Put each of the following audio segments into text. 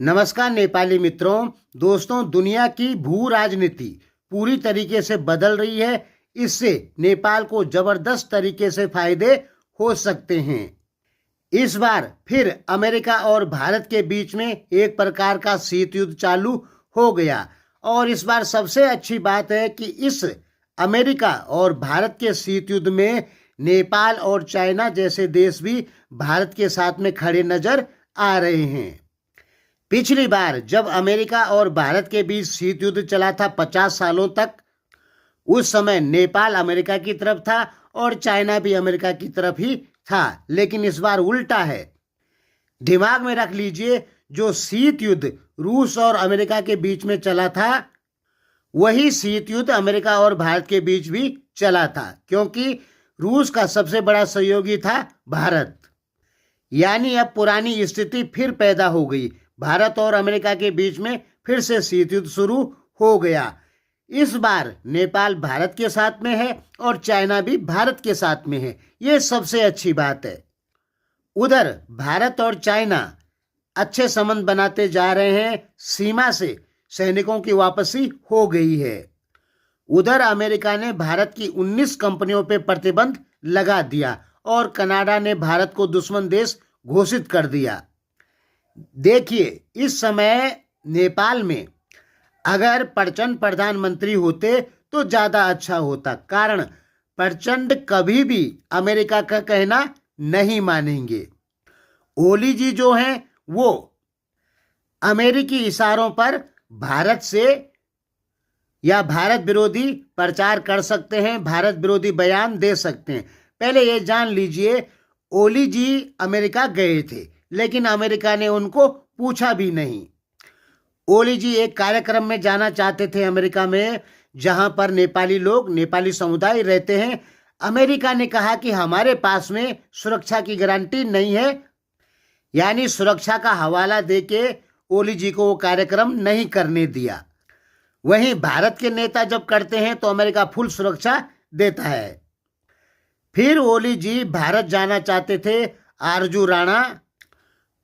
नमस्कार नेपाली मित्रों। दोस्तों, दुनिया की भू राजनीति पूरी तरीके से बदल रही है। इससे नेपाल को जबरदस्त तरीके से फायदे हो सकते हैं। इस बार फिर अमेरिका और भारत के बीच में एक प्रकार का शीत युद्ध चालू हो गया। और इस बार सबसे अच्छी बात है कि इस अमेरिका और भारत के शीत युद्ध में नेपाल और चाइना जैसे देश भी भारत के साथ में खड़े नजर आ रहे हैं। पिछली बार जब अमेरिका और भारत के बीच शीत युद्ध चला था 50 सालों तक, उस समय नेपाल अमेरिका की तरफ था और चाइना भी अमेरिका की तरफ ही था। लेकिन इस बार उल्टा है। दिमाग में रख लीजिए, जो शीत युद्ध रूस और अमेरिका के बीच में चला था, वही शीत युद्ध अमेरिका और भारत के बीच भी चला था, क्योंकि रूस का सबसे बड़ा सहयोगी था भारत। यानी अब पुरानी स्थिति फिर पैदा हो गई। भारत और अमेरिका के बीच में फिर से शीत युद्ध शुरू हो गया। इस बार नेपाल भारत के साथ में है और चाइना भी भारत के साथ में है। ये सबसे अच्छी बात है। उधर भारत और चाइना अच्छे संबंध बनाते जा रहे हैं। सीमा से सैनिकों की वापसी हो गई है। उधर अमेरिका ने भारत की 19 कंपनियों पर प्रतिबंध लगा दिया और कनाडा ने भारत को दुश्मन देश घोषित कर दिया। देखिए, इस समय नेपाल में अगर प्रचंड प्रधानमंत्री होते तो ज्यादा अच्छा होता, कारण प्रचंड कभी भी अमेरिका का कहना नहीं मानेंगे। ओली जी जो हैं वो अमेरिकी इशारों पर भारत से या भारत विरोधी प्रचार कर सकते हैं, भारत विरोधी बयान दे सकते हैं। पहले ये जान लीजिए, ओली जी अमेरिका गए थे लेकिन अमेरिका ने उनको पूछा भी नहीं। ओली जी एक कार्यक्रम में जाना चाहते थे अमेरिका में, जहां पर नेपाली लोग, नेपाली समुदाय रहते हैं। अमेरिका ने कहा कि हमारे पास में सुरक्षा की गारंटी नहीं है, यानी सुरक्षा का हवाला देके ओली जी को वो कार्यक्रम नहीं करने दिया। वहीं भारत के नेता जब करते हैं तो अमेरिका फुल सुरक्षा देता है। फिर ओली जी भारत जाना चाहते थे। आरजू राणा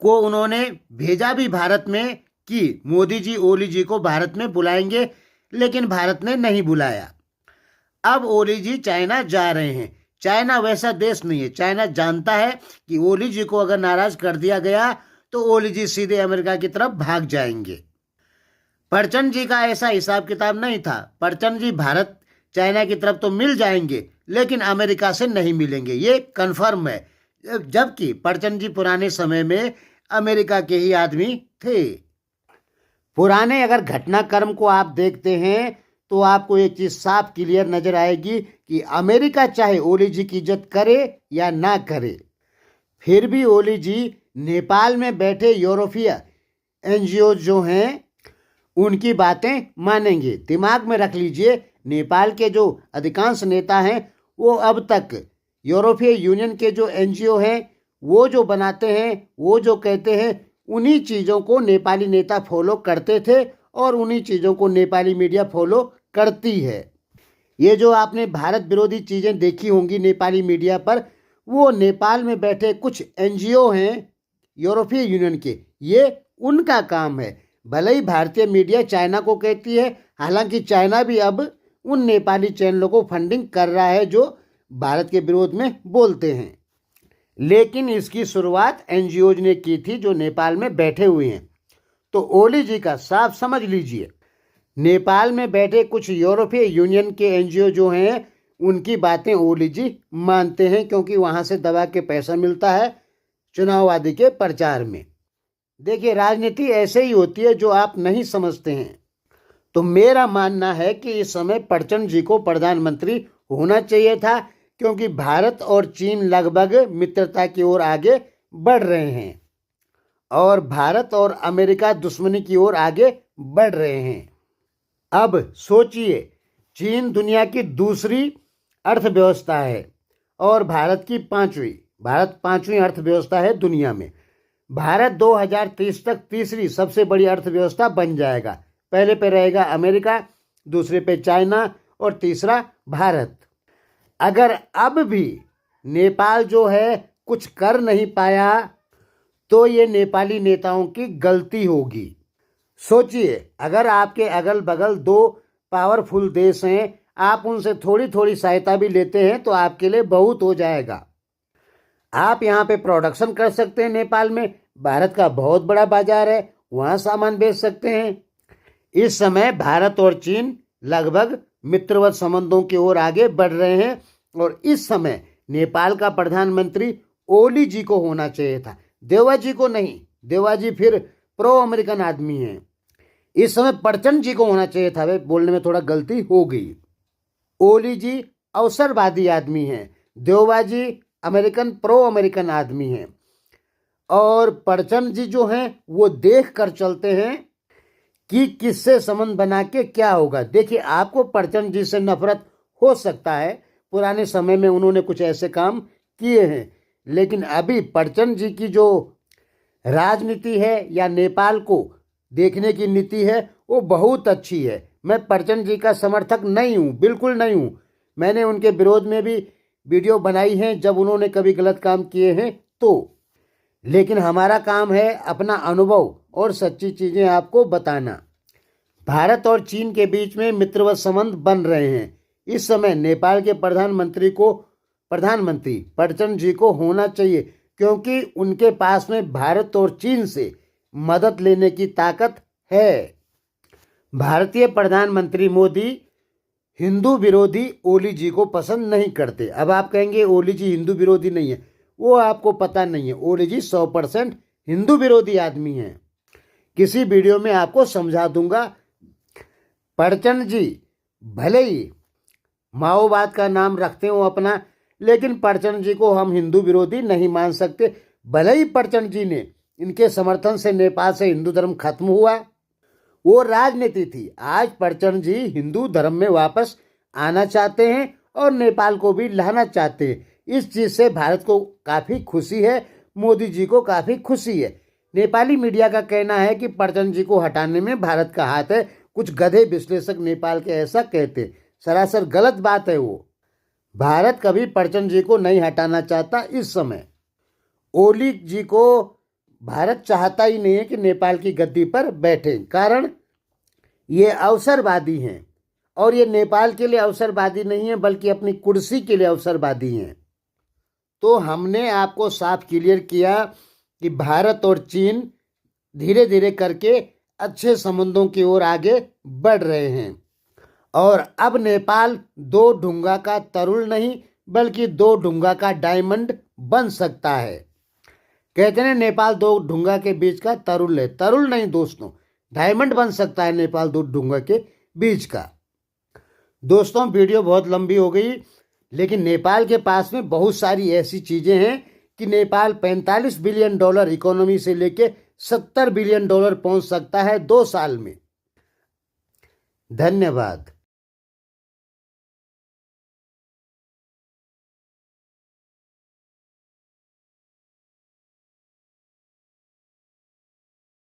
को उन्होंने भेजा भी भारत में कि मोदी जी ओली जी को भारत में बुलाएंगे, लेकिन भारत ने नहीं बुलाया। अब ओली जी चाइना जा रहे हैं। चाइना वैसा देश नहीं है। चाइना जानता है कि ओली जी को अगर नाराज कर दिया गया तो ओली जी सीधे अमेरिका की तरफ भाग जाएंगे। प्रचंड जी का ऐसा हिसाब किताब नहीं था। प्रचंड जी भारत चाइना की तरफ तो मिल जाएंगे लेकिन अमेरिका से नहीं मिलेंगे, ये कन्फर्म है। जबकि प्रचंड जी पुराने समय में अमेरिका के ही आदमी थे। पुराने अगर घटनाक्रम को आप देखते हैं तो आपको एक चीज साफ क्लियर नजर आएगी कि अमेरिका चाहे ओली जी की इज्जत करे या ना करे, फिर भी ओली जी नेपाल में बैठे यूरोपीय एनजीओ जो हैं उनकी बातें मानेंगे। दिमाग में रख लीजिए, नेपाल के जो अधिकांश नेता हैं वो अब तक यूरोपीय यूनियन के जो एनजीओ हैं वो जो बनाते हैं, वो जो कहते हैं, उन्हीं चीज़ों को नेपाली नेता फॉलो करते थे और उन्हीं चीज़ों को नेपाली मीडिया फॉलो करती है। ये जो आपने भारत विरोधी चीज़ें देखी होंगी नेपाली मीडिया पर, वो नेपाल में बैठे कुछ एनजीओ हैं यूरोपीय यूनियन के, ये उनका काम है। भले ही भारतीय मीडिया चाइना को कहती है, हालांकि चाइना भी अब उन नेपाली चैनलों को फंडिंग कर रहा है जो भारत के विरोध में बोलते हैं। लेकिन इसकी शुरुआत एनजीओज ने की थी जो नेपाल में बैठे हुए हैं। तो ओली जी का साफ समझ लीजिए, नेपाल में बैठे कुछ यूरोपीय यूनियन के एनजीओ जो हैं उनकी बातें ओली जी मानते हैं, क्योंकि वहां से दबा के पैसा मिलता है चुनाव आदि के प्रचार में। देखिए, राजनीति ऐसे ही होती है जो आप नहीं समझते हैं। तो मेरा मानना है कि इस समय प्रचंड जी को प्रधानमंत्री होना चाहिए था, क्योंकि भारत और चीन लगभग मित्रता की ओर आगे बढ़ रहे हैं और भारत और अमेरिका दुश्मनी की ओर आगे बढ़ रहे हैं। अब सोचिए, चीन दुनिया की दूसरी अर्थव्यवस्था है और भारत पांचवी अर्थव्यवस्था है दुनिया में। भारत 2030 तक तीसरी सबसे बड़ी अर्थव्यवस्था बन जाएगा। पहले पे रहेगा अमेरिका, दूसरे पे चाइना और तीसरा भारत। अगर अब भी नेपाल जो है कुछ कर नहीं पाया तो ये नेपाली नेताओं की गलती होगी। सोचिए, अगर आपके अगल बगल दो पावरफुल देश हैं, आप उनसे थोड़ी थोड़ी सहायता भी लेते हैं तो आपके लिए बहुत हो जाएगा। आप यहाँ पे प्रोडक्शन कर सकते हैं। नेपाल में भारत का बहुत बड़ा बाजार है, वहाँ सामान बेच सकते हैं। इस समय भारत और चीन लगभग मित्रवत संबंधों की ओर आगे बढ़ रहे हैं और इस समय नेपाल का प्रधानमंत्री ओली जी को होना चाहिए था, देवा जी को नहीं। देवा जी फिर प्रो अमेरिकन आदमी हैं। इस समय प्रचंड जी को होना चाहिए था। वे बोलने में थोड़ा गलती हो गई। ओली जी अवसरवादी आदमी हैं, देवा जी प्रो अमेरिकन आदमी हैं और प्रचंड जी जो हैं वो देख कर चलते हैं कि किससे संबंध बना के क्या होगा। देखिए, आपको प्रचंड जी से नफरत हो सकता है, पुराने समय में उन्होंने कुछ ऐसे काम किए हैं, लेकिन अभी प्रचंड जी की जो राजनीति है या नेपाल को देखने की नीति है वो बहुत अच्छी है। मैं प्रचंड जी का समर्थक नहीं हूँ, बिल्कुल नहीं हूँ। मैंने उनके विरोध में भी वीडियो बनाई है जब उन्होंने कभी गलत काम किए हैं तो। लेकिन हमारा काम है अपना अनुभव और सच्ची चीज़ें आपको बताना। भारत और चीन के बीच में मित्रवत संबंध बन रहे हैं। इस समय नेपाल के प्रधानमंत्री प्रचंड जी को होना चाहिए, क्योंकि उनके पास में भारत और चीन से मदद लेने की ताकत है। भारतीय प्रधानमंत्री मोदी हिंदू विरोधी ओली जी को पसंद नहीं करते। अब आप कहेंगे ओली जी हिंदू विरोधी नहीं है, वो आपको पता नहीं है। ओली जी 100% हिंदू विरोधी आदमी हैं। किसी वीडियो में आपको समझा दूंगा। प्रचंड जी भले ही माओवाद का नाम रखते हो अपना, लेकिन प्रचंड जी को हम हिंदू विरोधी नहीं मान सकते। भले ही प्रचंड जी ने इनके समर्थन से नेपाल से हिंदू धर्म खत्म हुआ, वो राजनीति थी। आज प्रचंड जी हिंदू धर्म में वापस आना चाहते हैं और नेपाल को भी लाना चाहते हैं। इस चीज़ से भारत को काफ़ी खुशी है, मोदी जी को काफ़ी खुशी है। नेपाली मीडिया का कहना है कि प्रचंड जी को हटाने में भारत का हाथ है। कुछ गधे विश्लेषक नेपाल के ऐसा कहते, सरासर गलत बात है वो। भारत कभी प्रचंड जी को नहीं हटाना चाहता। इस समय ओली जी को भारत चाहता ही नहीं है कि नेपाल की गद्दी पर बैठे, कारण ये अवसरवादी हैं और ये नेपाल के लिए अवसरवादी नहीं है बल्कि अपनी कुर्सी के लिए अवसरवादी हैं। तो हमने आपको साफ क्लियर किया कि भारत और चीन धीरे धीरे करके अच्छे संबंधों की ओर आगे बढ़ रहे हैं और अब नेपाल दो ढूंगा का तरुल नहीं बल्कि दो ढूंगा का डायमंड बन सकता है। कहते हैं नेपाल दो ढूंगा के बीच का तरुल है। तरुल नहीं दोस्तों, डायमंड बन सकता है नेपाल दो ढूंगा के बीच का। दोस्तों, वीडियो बहुत लंबी हो गई, लेकिन नेपाल के पास में बहुत सारी ऐसी चीज़ें हैं कि नेपाल $45 बिलियन इकोनॉमी से लेके $70 बिलियन पहुंच सकता है 2 साल में। धन्यवाद।